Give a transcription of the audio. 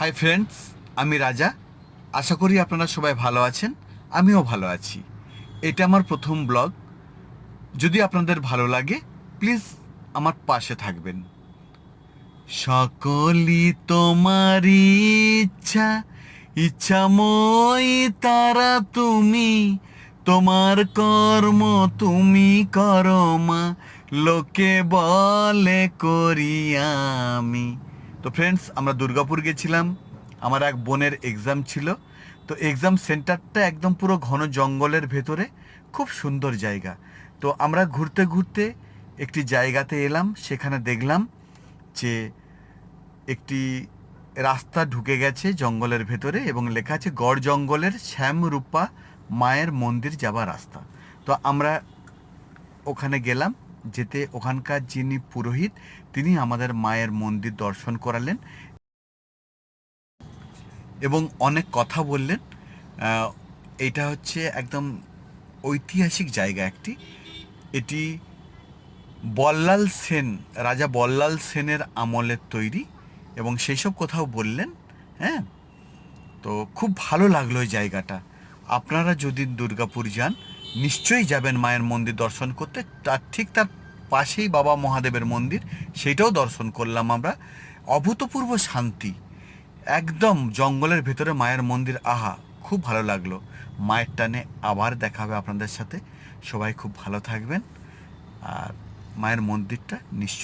Hi friends, আমি রাজা। আশা করি আপনারা সবাই ভালো আছেন। আমিও ভালো আছি। এটা আমার প্রথম ব্লগ। যদি আপনাদের ভালো লাগে, প্লিজ আমার পাশে থাকবেন। সকলই তোমারই ইচ্ছা, ইচ্ছাময়ী তারা তুমি, তোমার কর্ম তুমি করো মা, লোকে বলে করি আমি। তো ফ্রেন্ডস, আমরা দুর্গাপুর গেছিলাম। আমার এক বোনের এক্সাম ছিল। তো এক্সাম সেন্টারটা একদম পুরো ঘন জঙ্গলের ভেতরে, খুব সুন্দর জায়গা। তো আমরা ঘুরতে ঘুরতে একটি জায়গাতে এলাম। সেখানে দেখলাম যে একটি রাস্তা ঢুকে গেছে জঙ্গলের ভেতরে এবং লেখা আছে গড় জঙ্গলের শ্যামরূপা মায়ের মন্দির যাবার রাস্তা। তো আমরা ওখানে গেলাম। যেতে ওখানকার যিনি পুরোহিত, তিনি আমাদের মায়ের মন্দির দর্শন করালেন এবং অনেক কথা বললেন। আহ, এটা হচ্ছে একদম ঐতিহাসিক জায়গা একটি। এটি বল্লাল সেন, রাজা বল্লাল সেনের আমলের তৈরি এবং সেই সব কোথাও বললেন। হ্যাঁ, তো খুব ভালো লাগলো ওই জায়গাটা। আপনারা যদি দুর্গাপুর যান, নিশ্চয়ই যাবেন মায়ের মন্দির দর্শন করতে। তার পাশেই বাবা মহাদেবের মন্দির, সেইটাও দর্শন করলাম আমরা। অভূতপূর্ব শান্তি, একদম জঙ্গলের ভেতরে মায়ের মন্দির। আহা, খুব ভালো লাগলো। মায়ের টানে আবার দেখা হবে আপনাদের সাথে। সবাই খুব ভালো থাকবেন। আর মায়ের মন্দিরটা নিশ্চয়ই